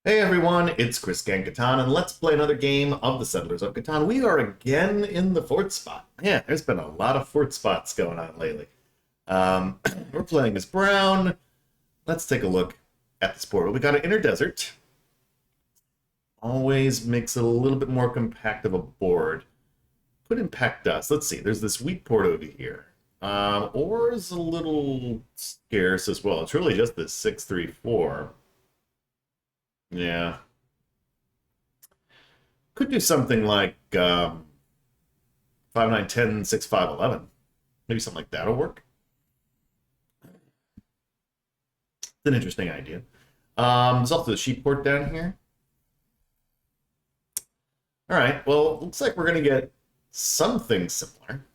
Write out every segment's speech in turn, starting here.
Hey everyone, it's Chris Catan, and let's play another game of the Settlers of Catan. We are again in the fort spot. Yeah, there's been a lot of fort spots going on lately. Um, we're playing as Brown. Let's take a look at this board. We got an inner desert. Always makes it a little bit more compact of a board. Could impact us. Let's see, there's this wheat port over here. Ore is a little scarce as well. It's really just this 6-3-4. Yeah. Could do something like 5, 9, 10, 6, 5, 11. Maybe something like that'll work. It's an interesting idea. There's also the sheep port down here. All right, well, looks like we're going to get something similar.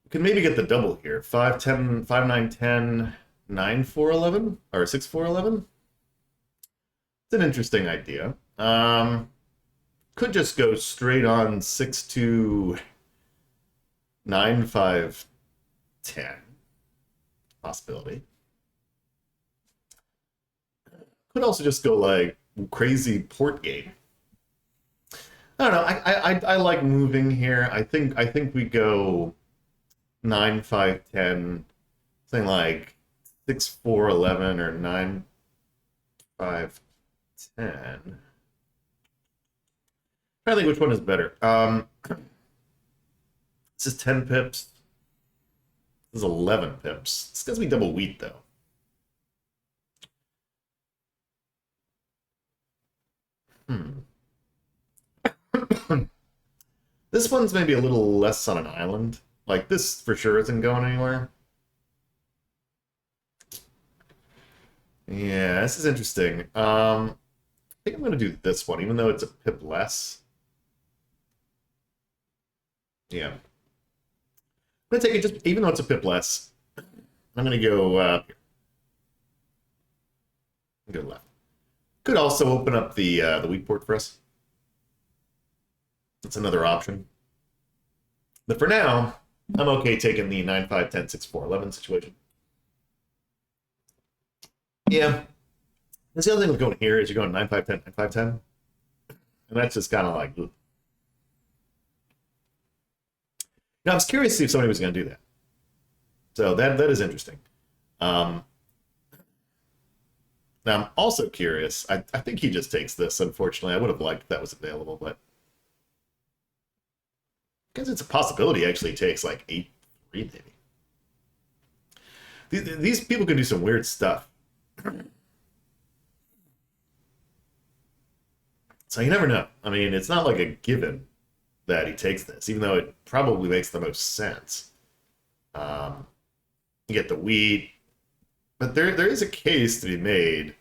We can maybe get the double here. 5, 10, 5, 9, 10, 9, 4, 11, or 6, 4, 11. It's an interesting idea. Could just go straight on 6 to 9, 5, 10. Possibility. Could also just go like crazy port game. I don't know. I like moving here. I think we go 9, 5, 10, something like 6, 4, 11, or 9, 5, 10. I think which one is better. This is 10 pips. This is 11 pips. It's because we double wheat, though. This one's maybe a little less on an island. Like, this for sure isn't going anywhere. Yeah, this is interesting. I think I'm going to do this one, even though it's a pip less. Yeah. I'm going to take it just, even though it's a pip less, I'm going to go here. Go left. Could also open up the weak port for us. That's another option. But for now, I'm okay taking the 9, 5, 10, 6, 4, 11 situation. Yeah. That's the other thing with going here is you're going 9, 5, 10, 9, 5, 10. And that's just kind of like... Ugh. Now, I was curious to see if somebody was going to do that. So that is interesting. Now, I'm also curious. I think he just takes this, unfortunately. I would have liked if that was available, but... Because it's a possibility, actually it takes like 8-3, maybe. These people can do some weird stuff. So you never know. I mean, it's not like a given that he takes this, even though it probably makes the most sense. You get the wheat, but there is a case to be made.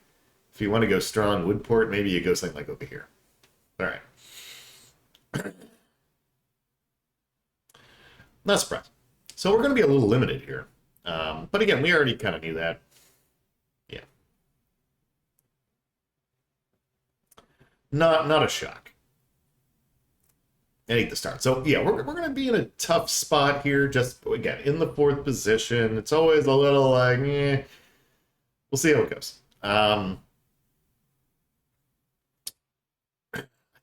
If you want to go strong woodport, maybe you go something like over here. All right. Not surprised. So we're going to be a little limited here. But again, we already kind of knew that. Yeah. Not a shock. I hate the start. So yeah, we're going to be in a tough spot here. Just, again, in the 4th position. It's always a little like, eh. We'll see how it goes. I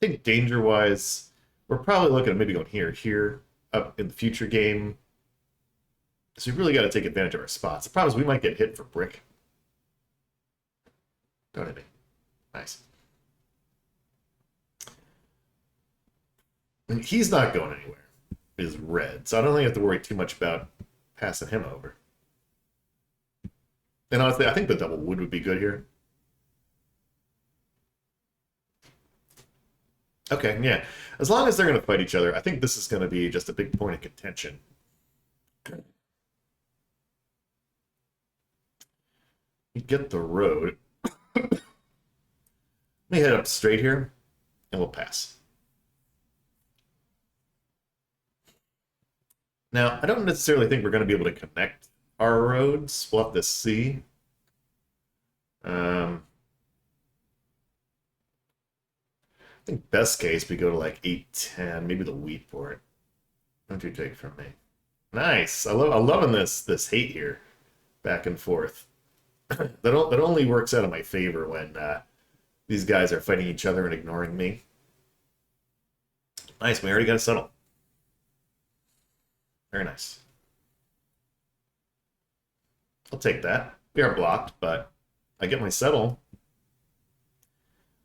think danger-wise, we're probably looking at maybe going here, up in the future game. So we really got to take advantage of our spots. The problem is we might get hit for brick. Don't hit me. Nice. And he's not going anywhere. He's red. So I don't think I have to worry too much about passing him over. And honestly, I think the double wood be good here. Okay, yeah. As long as they're going to fight each other, I think this is going to be just a big point of contention. You get the road. Let me head up straight here, and we'll pass. Now, I don't necessarily think we're going to be able to connect our roads. We'll have to see. I think best case we go to like 8, 10, maybe the wheat port. What do you take from me? Nice. I'm loving this hate here. back and forth. That only works out in my favor when these guys are fighting each other and ignoring me. Nice, we already got a settle. Very nice. I'll take that. We are blocked, but I get my settle.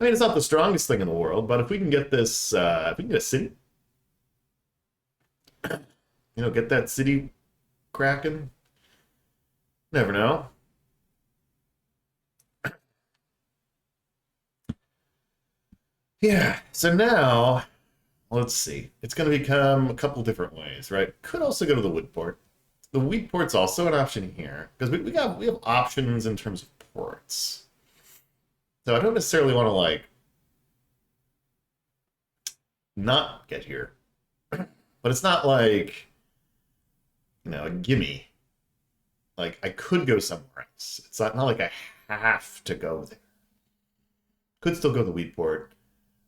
I mean, it's not the strongest thing in the world, but if we can get this, if we can get a city, get that city cracking, never know. Yeah, so now, let's see. It's going to become a couple different ways, right? Could also go to the wood port. The wheat port's also an option here, because we have options in terms of ports. So I don't necessarily want to, like, not get here. But it's not like, a gimme. Like, I could go somewhere else. It's not like I have to go there. Could still go to the wheat port.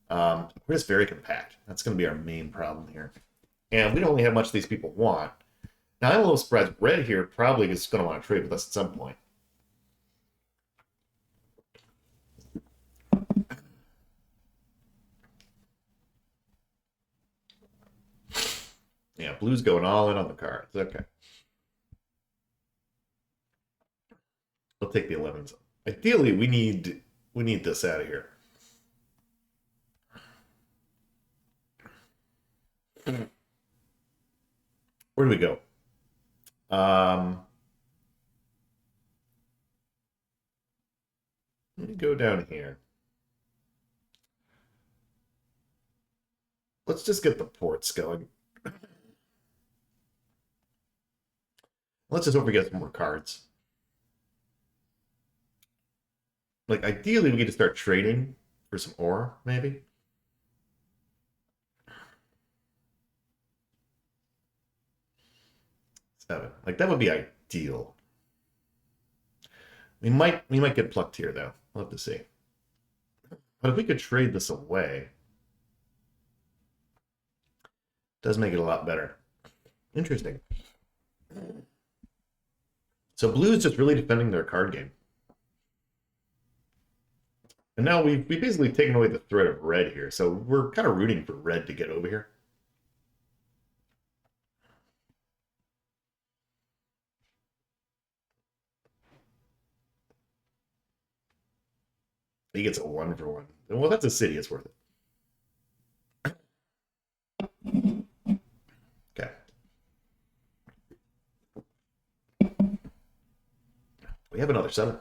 We're just very compact. That's going to be our main problem here. And we don't really have much these people want. Now, I'm a little surprised. Red here probably is going to want to trade with us at some point. Yeah, blue's going all in on the cards. Okay. I'll take the 11s. Ideally, we need this out of here. Where do we go? Let me go down here. Let's just get the ports going. Let's just hope we get some more cards. Like, ideally, we get to start trading for some ore, maybe. Seven. Like, that would be ideal. We might get plucked here, though. We'll have to see. But if we could trade this away, it does make it a lot better. Interesting. So blue is just really defending their card game. And now we've basically taken away the threat of red here, so we're kind of rooting for red to get over here. He gets a 1-for-1. Well, that's a city. It's worth it. Okay. We have another 7.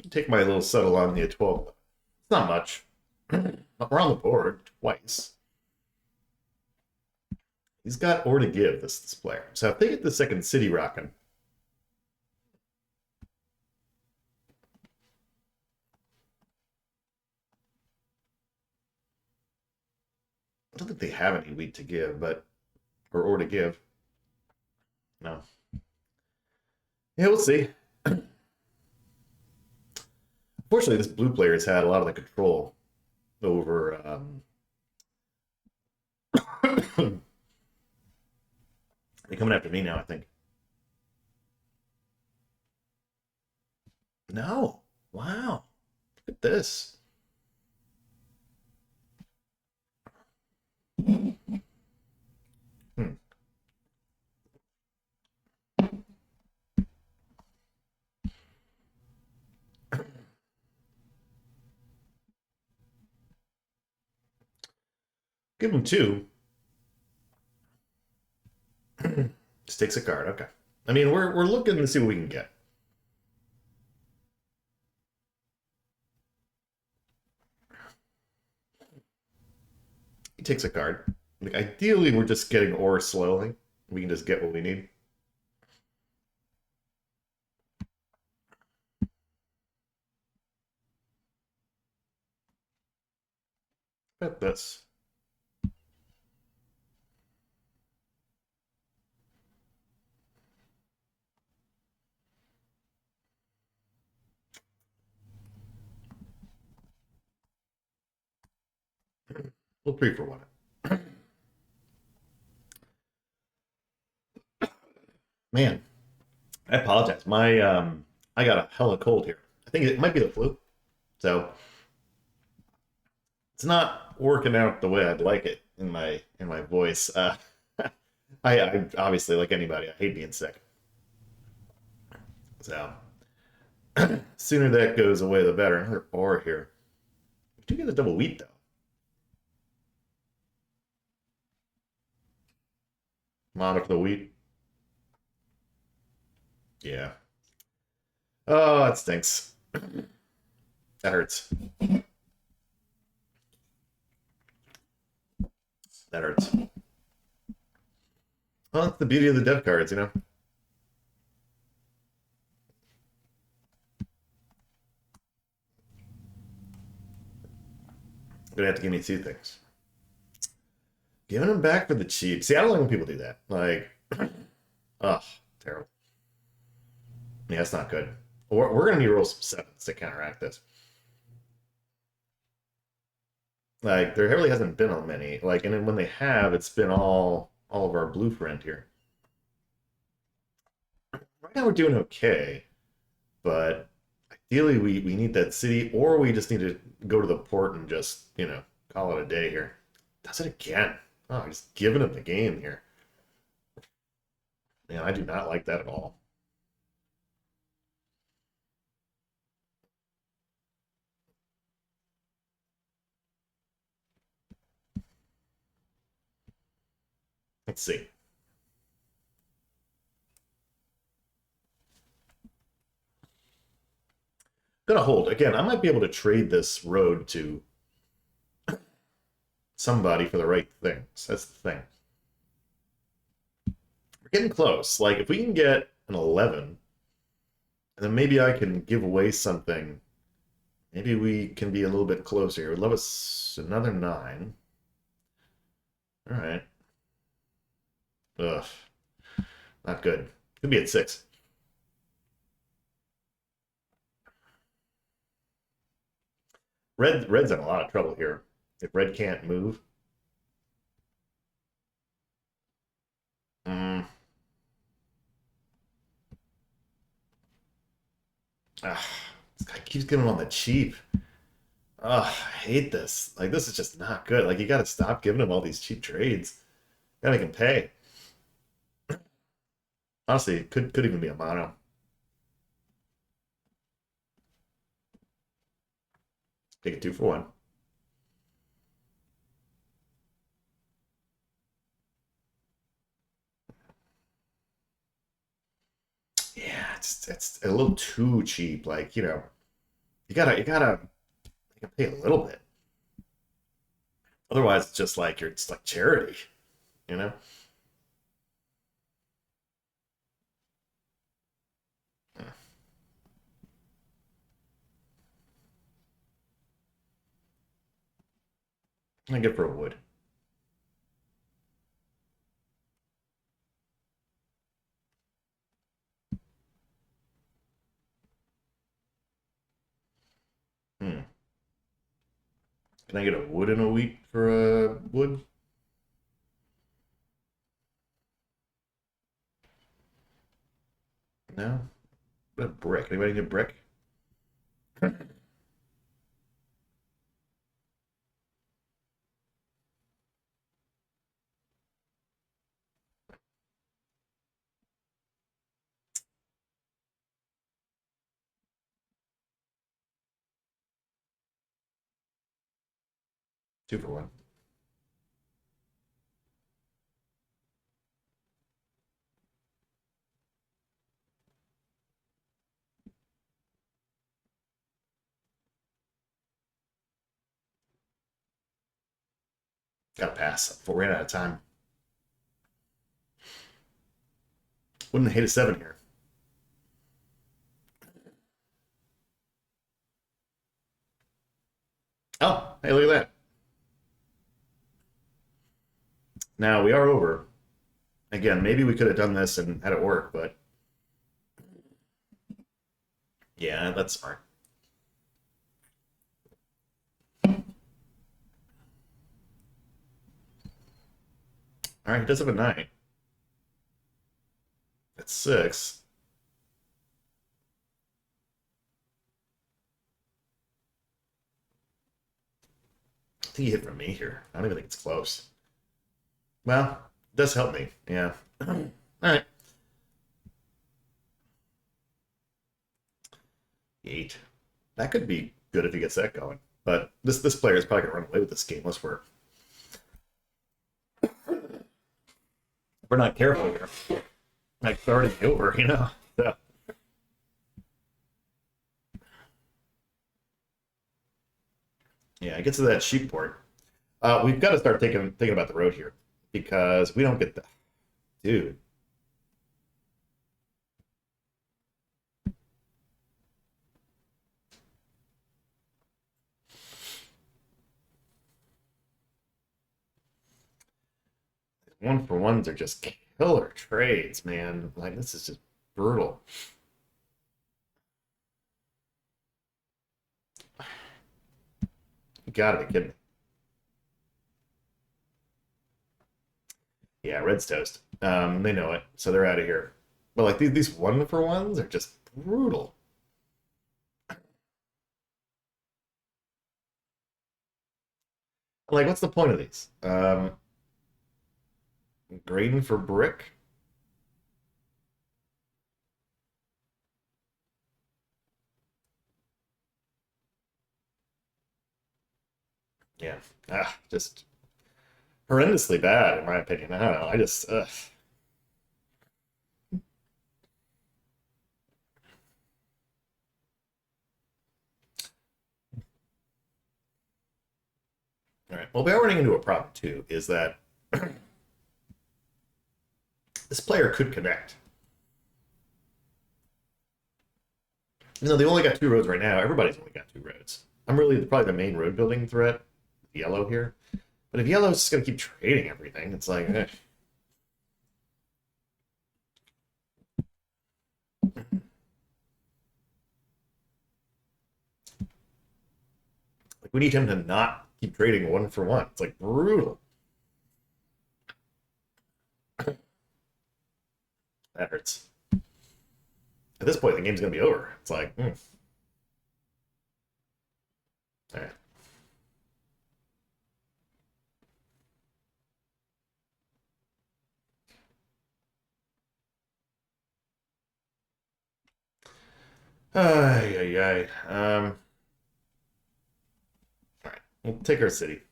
Take my little settle on the 12. It's not much. We're on the board twice. He's got ore to give, this player. So if they get the second city rocking, I don't think they have any wheat to give, or ore to give. No. Yeah, we'll see. Unfortunately, this blue player has had a lot of the control over. They're coming after me now, I think. No. Wow. Look at this. Hmm. Give him 2. Just takes a card. Okay. I mean, we're looking to see what we can get. He takes a card. Like, ideally, we're just getting ore slowly. We can just get what we need. Bet this. We'll 3 for 1 it. Man, I apologize. I got a hella cold here. I think it might be the flu. So it's not working out the way I'd like it in my voice. I obviously, like anybody, I hate being sick. So sooner that goes away, the better. Another bar here. We do get the double wheat though. Monitor the wheat. Yeah. Oh, that stinks. That hurts. That hurts. Well, that's the beauty of the dev cards, you know. Gonna have to give me 2 things. Giving them back for the cheap. See, I don't like when people do that. Like, oh, terrible. Yeah, that's not good. We're gonna need to roll some sevens to counteract this. Like, there really hasn't been on many. Like, and then when they have, it's been all of our blue friend here. Right now we're doing okay, but ideally we need that city, or we just need to go to the port and just call it a day here. Does it again? Oh, he's giving him the game here. Man, I do not like that at all. Let's see. Gonna hold again. I might be able to trade this road to somebody for the right things. That's the thing. We're getting close. Like if we can get an 11, and then maybe I can give away something. Maybe we can be a little bit closer here. Would love us another 9. All right. Ugh, not good. Could be at 6. Red's in a lot of trouble here. If red can't move. Mm, ah, this guy keeps getting on the cheap. Ugh, I hate this. Like this is just not good. Like you got to stop giving him all these cheap trades. Gotta make him pay. Honestly, it could even be a mono. Take it 2 for 1. Yeah, it's a little too cheap. Like you gotta pay a little bit. Otherwise, it's just like it's like charity. You know. I get for a wood. Hmm. Can I get a wood and a wheat for a wood? No. What a brick. Anybody get brick? 2 for 1. Gotta pass. We ran out of time. Wouldn't hate a 7 here. Oh, hey, look at that. Now we are over. Again, maybe we could have done this and had it work, but yeah, that's smart. All right, he does have a 9. That's 6. I think he hit from me here. I don't even think it's close. Well, it does help me. Yeah. All right. 8. That could be good if he gets that going. But this player is probably gonna run away with this game. Let's work. If we're not careful here, like it's already over, you know. So. Yeah, it gets to that sheep port. We've got to start thinking about the road here because we don't get the dude. One for ones are just killer trades, man. Like this is just brutal. You gotta be kidding me. Yeah, Red's toast. They know it, so they're out of here. But like these one for ones are just brutal. Like, what's the point of these? Grain for brick. Yeah, just horrendously bad in my opinion. I don't know. I just all right. Well, we are running into a problem too. Is that this player could connect. You know, they only got 2 roads right now. Everybody's only got 2 roads. I'm really probably the main road building threat, yellow here. But if yellow's just gonna keep trading everything, it's like, like we need him to not keep trading one for one. It's like brutal. That hurts. At this point, the game's gonna be over. It's like, all right. Ay, ay, ay. All right. We'll take our city.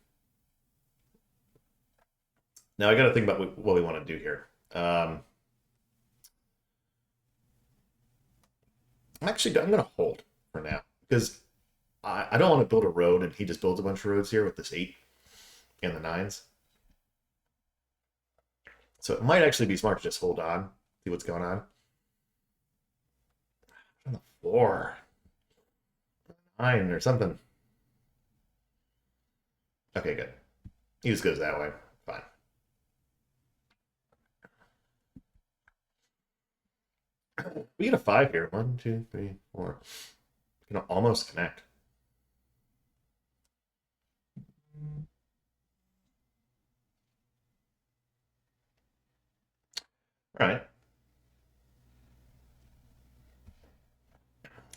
Now I got to think about what we want to do here. I'm going to hold for now because I don't want to build a road and he just builds a bunch of roads here with this 8 and the 9s. So it might actually be smart to just hold on, see what's going on the 4, 9 or something. Okay, good. He just goes that way. Fine. We get a 5 here. 1, 2, 3, 4. You know, almost connect. All right.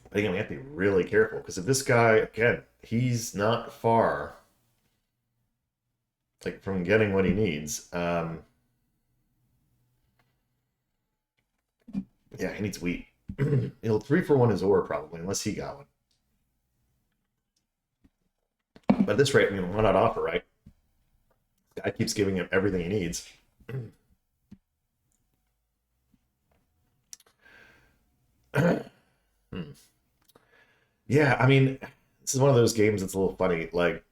But again, we have to be really careful because if this guy, again, he's not far like from getting what he needs. Yeah, he needs wheat. He'll 3 for 1 his ore probably, unless he got one. But at this rate, I mean, why not offer, right? This guy keeps giving him everything he needs. Hmm. Yeah, I mean, this is one of those games that's a little funny. Like,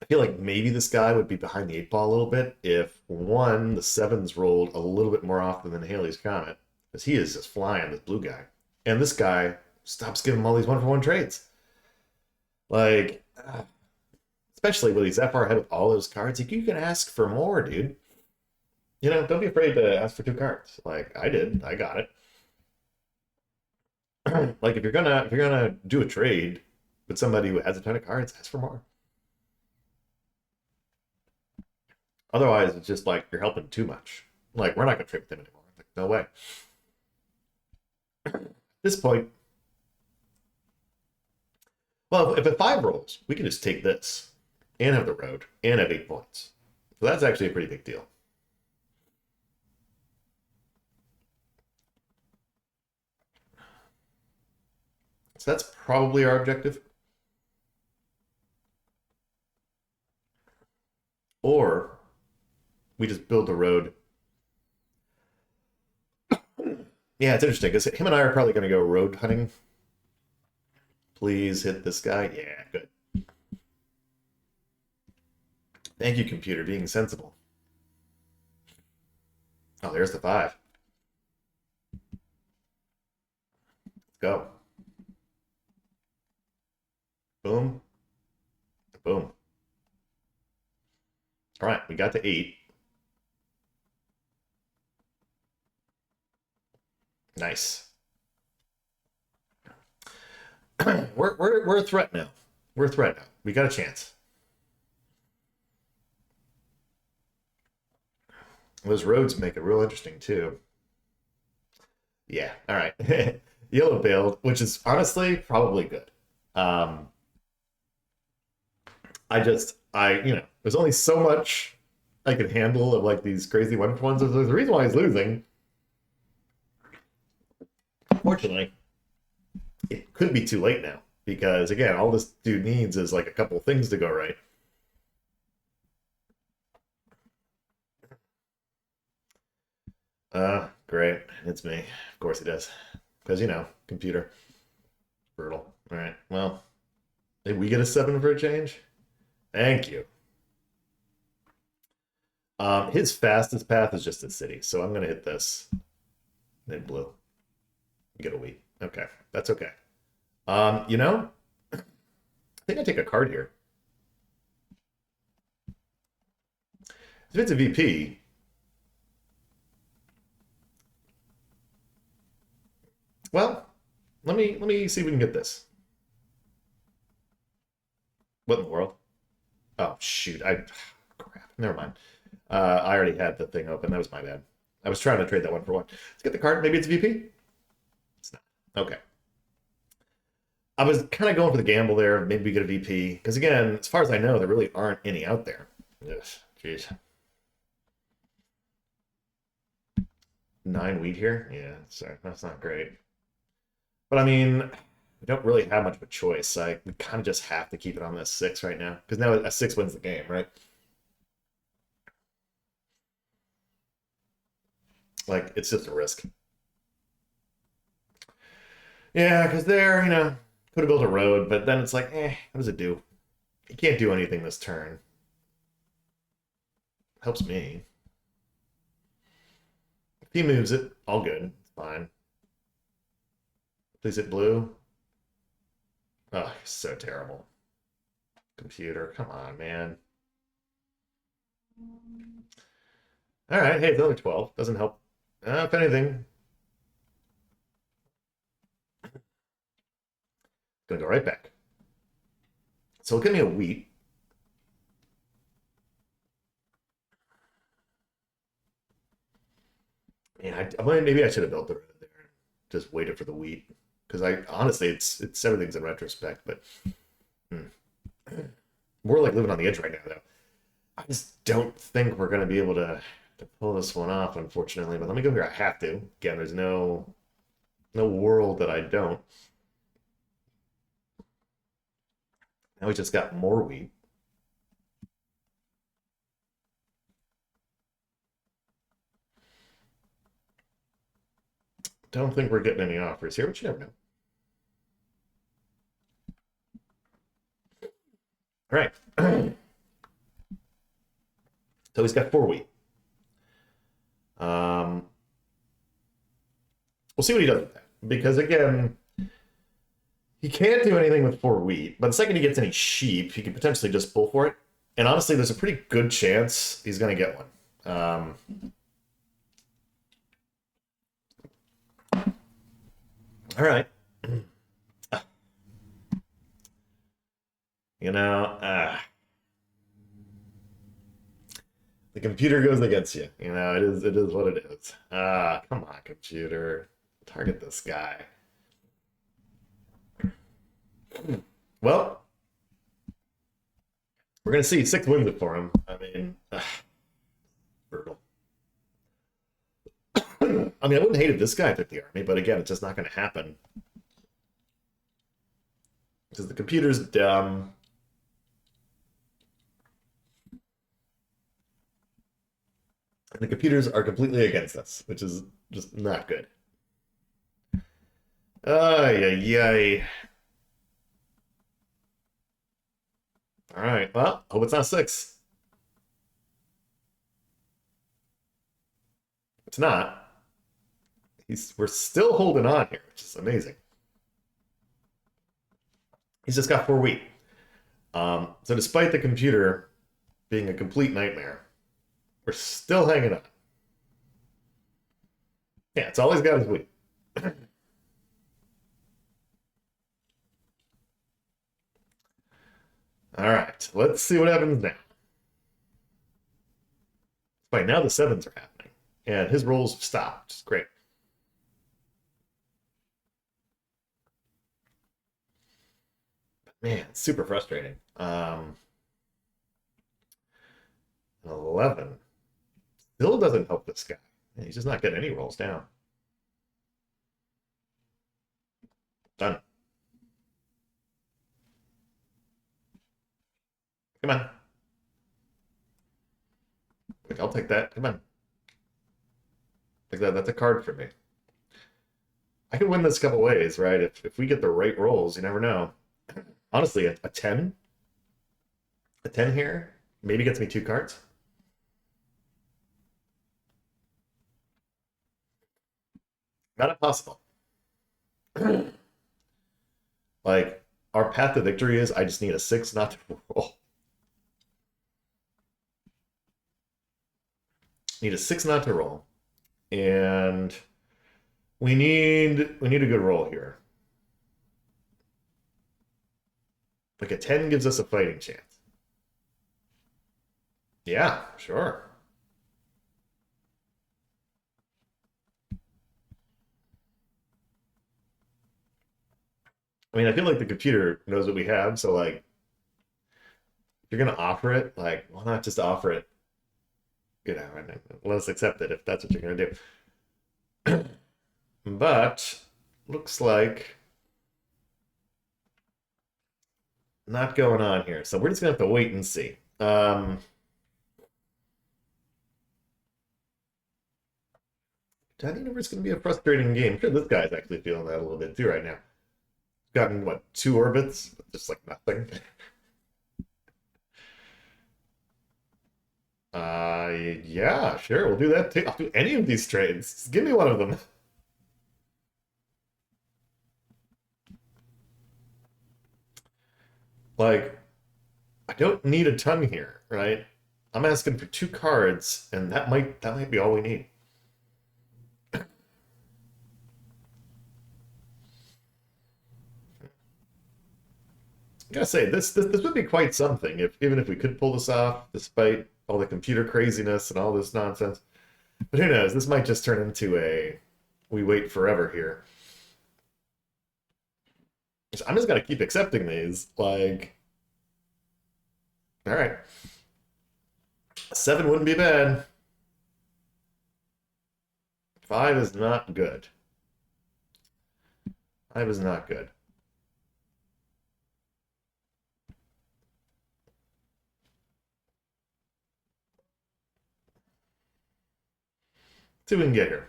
I feel like maybe this guy would be behind the 8 ball a little bit if one, the sevens rolled a little bit more often than Haley's Comet, because he is just flying, this blue guy. And this guy stops giving him all these 1 for 1 trades. Like, especially with he's that far ahead of all those cards, you can ask for more, dude. You know, don't be afraid to ask for 2 cards. Like I did, I got it. Like if you're gonna do a trade with somebody who has a ton of cards, ask for more. Otherwise, it's just like you're helping too much. Like, we're not going to trade with him anymore. Like, no way. At this point, well, if a 5 rolls, we can just take this and have the road and have 8 points. So that's actually a pretty big deal. So that's probably our objective. Or we just build the road. Yeah, it's interesting because him and I are probably going to go road hunting. Please hit this guy. Yeah, good. Thank you, computer, being sensible. Oh, there's the 5. Let's go. Boom. Boom. All right, we got to 8. Nice. we're a threat now. We're a threat now. We got a chance. Those roads make it real interesting too. Yeah, all right. Yellow build, which is honestly probably good. Um, there's only so much I can handle of like these crazy one-for-ones. There's a reason why he's losing. Fortunately, it could be too late now because again, all this dude needs is like a couple things to go right. Great. It's me. Of course he does. Because, computer. Brutal. All right. Well, did we get a 7 for a change? Thank you. His fastest path is just a city, so I'm going to hit this. Then blue. Get a wheat. Okay. That's okay. I think I take a card here. If it's a VP, well, let me see if we can get this. What in the world? Oh shoot! Crap. Never mind. I already had the thing open. That was my bad. I was trying to trade that 1-for-1. Let's get the card. Maybe it's VP. It's not. Okay. I was kind of going for the gamble there. Maybe we get a VP because again, as far as I know, there really aren't any out there. Yes. Jeez. 9 wheat here. Yeah. Sorry, that's not great. But I mean, we don't really have much of a choice. We kind of just have to keep it on this 6 right now because now a 6 wins the game, right? Like it's just a risk. Yeah, because there, could have built a road, but then it's like, what does it do? You can't do anything this turn. Helps me. If he moves it, all good. It's fine. Please hit blue. Oh, so terrible. Computer, come on, man. All right, hey, it's only 12. Doesn't help. If anything, gonna go right back. So it'll give me a wheat. Man, maybe I should have built the road there. Just waited for the wheat. Because I honestly, it's everything's in retrospect, but we're like living on the edge right now, though. I just don't think we're gonna be able to pull this one off, unfortunately. But let me go here. I have to. Again, there's no world that I don't. Now we just got more wheat. Don't think we're getting any offers here, but you never know. All right. So he's got 4 wheat. We'll see what he does with that. Because again, he can't do anything with 4 wheat, but the second he gets any sheep, he can potentially just pull for it. And honestly, there's a pretty good chance he's going to get one. All right. The computer goes against you. You know, it is what it is. Ah, come on, computer. Target this guy. Well, we're gonna see 6 wins it for him. I mean, brutal. I mean, I wouldn't hate if this guy took the army, but again, it's just not gonna happen. Because the computer's dumb. And the computers are completely against us, which is just not good. Ay, ay, ay. All right. Well, hope it's not 6. It's not. We're still holding on here, which is amazing. He's just got 4 wheat. So despite the computer being a complete nightmare, we're still hanging on. Yeah, it's all he's got is wheat. All right, let's see what happens now. Right now the 7s are happening, and his rolls stopped. Which is great. But man, it's super frustrating. 11 still doesn't help this guy. He's just not getting any rolls down. Done. Come on. I'll take that. Come on. Like that. That's a card for me. I could win this a couple ways, right? If we get the right rolls, you never know. Honestly, a 10? A 10 here maybe gets me 2 cards. Not impossible. Like, our path to victory is I just need a 6 not to roll. Need a 6 not to roll. And we need a good roll here. Like a 10 gives us a fighting chance. Yeah, sure. I mean, I feel like the computer knows what we have, so like, if you're gonna offer it, like, why not just offer it? You know, and let us accept it if that's what you're gonna do. But looks like not going on here, so we're just gonna have to wait and see. Catan Universe is gonna be a frustrating game. I'm sure this guy's actually feeling that a little bit too right now. Gotten what, 2 orbits, just like nothing. Yeah, sure, we'll do that too. I'll do any of these trades. Just give me one of them. Like, I don't need a ton here, right? I'm asking for 2 cards, and that might be all we need. I gotta say, this would be quite something if even if we could pull this off, despite all the computer craziness and all this nonsense. But who knows? This might just turn into a we wait forever here. So I'm just gonna keep accepting these. Like, all right, 7 wouldn't be bad. 5 is not good. 5 is not good. See what we can get here.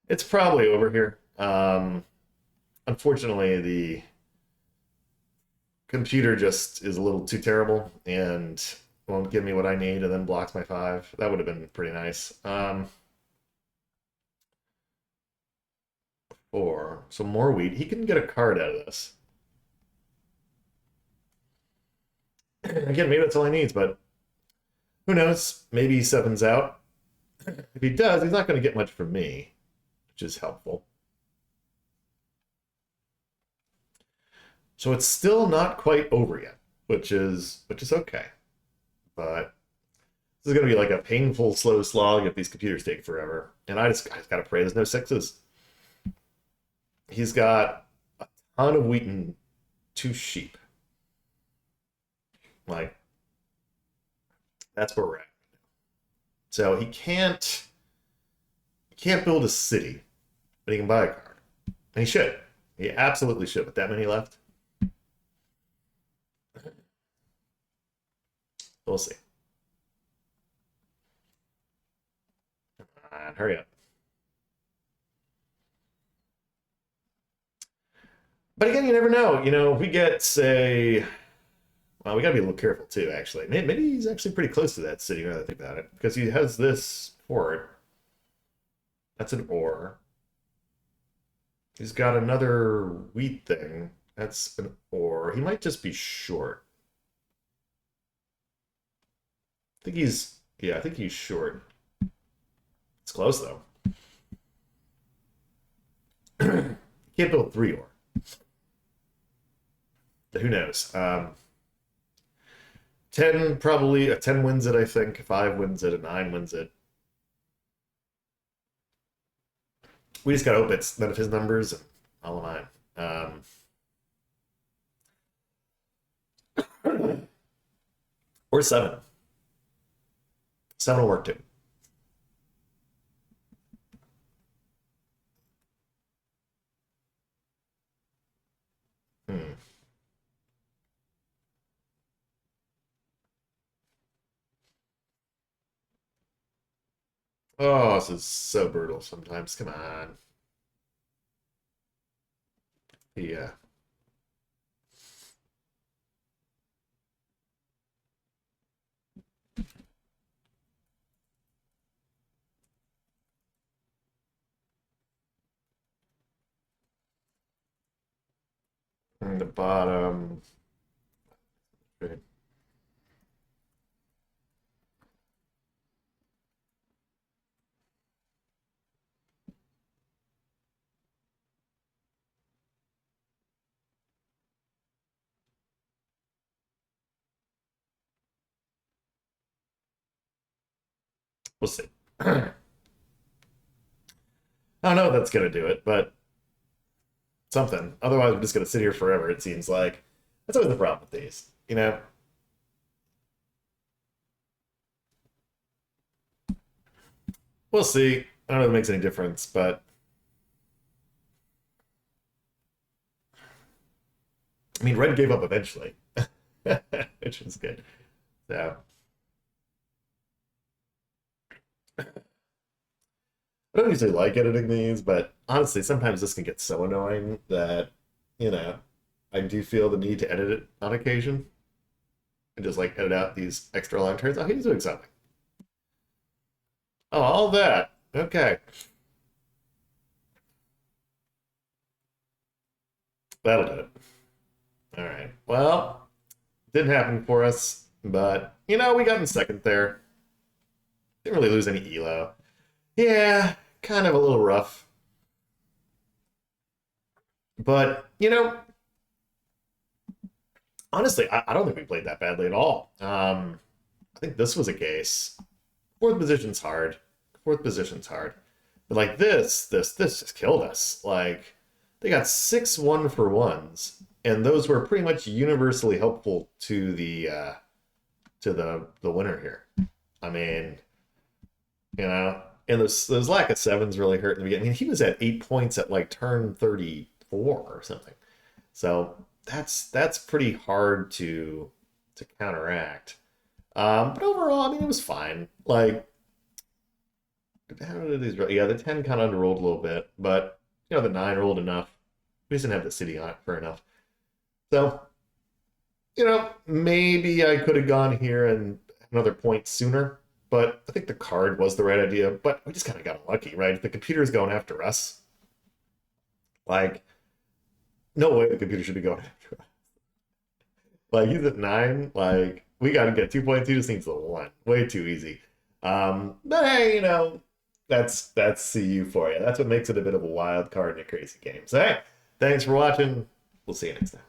It's probably over here. Unfortunately, the computer just is a little too terrible and won't give me what I need and then blocks my 5. That would have been pretty nice. 4. So more wheat. He can get a card out of this. Again, maybe that's all he needs, but who knows? Maybe 7's out. If he does, he's not going to get much from me. which is helpful. So it's still not quite over yet, which is okay. But this is gonna be like a painful, slow slog if these computers take forever. And I just gotta pray there's no sixes. He's got a ton of wheat and two sheep. Like that's where we're at. So he can't build a city, but he can buy a card. And he should. He absolutely should. With that many left, we'll see. Come on, hurry up. But again, you never know. If we get, say, well, we got to be a little careful too, actually. Maybe he's actually pretty close to that city now that I think about it. Because he has this port. That's an ore. He's got another wheat thing. That's an ore. He might just be short. Yeah, I think he's short. It's close though. Can't build three ore. But who knows? 10 probably, a 10 wins it, I think. 5 wins it, a 9 wins it. We just gotta hope it's none of his numbers and all of mine. Or 7. 7 will work too. Hmm. Oh, this is so brutal sometimes. Come on. Yeah. And the bottom. Okay. We'll see. I don't know if that's gonna do it, but something. Otherwise, we're just gonna sit here forever. It seems like that's always the problem with these. We'll see. I don't know if it makes any difference, but I mean, Red gave up eventually, which is good. So I don't usually like editing these, but honestly, sometimes this can get so annoying that you know I do feel the need to edit it on occasion and just like edit out these extra long turns. Oh, he's doing something. Oh, all that. Okay, that'll do it. All right. Well, didn't happen for us, but we got in second there. Didn't really lose any elo. Yeah, kind of a little rough, but honestly, I don't think we played that badly at all. I think this was a case. Fourth position's hard. Fourth position's hard. But like this just killed us. Like they got 6 for ones, and those were pretty much universally helpful to the winner here. I mean, and those lack of sevens really hurt in the beginning. I mean, he was at 8 points at like turn 34 or something. So that's pretty hard to counteract. But overall, I mean, it was fine. Like, how did these roll? Yeah, the 10 kind of underrolled a little bit, but the 9 rolled enough. We just didn't have the city on it for enough. So, maybe I could have gone here and another point sooner, but I think the card was the right idea. But we just kind of got unlucky, right? If the computer's going after us, like, no way the computer should be going after us. Like, he's at 9. Like, we got to get 2 points. He just needs the 1. Way too easy. But hey, That's CU for you. That's what makes it a bit of a wild card in a crazy game. So hey, thanks for watching. We'll see you next time.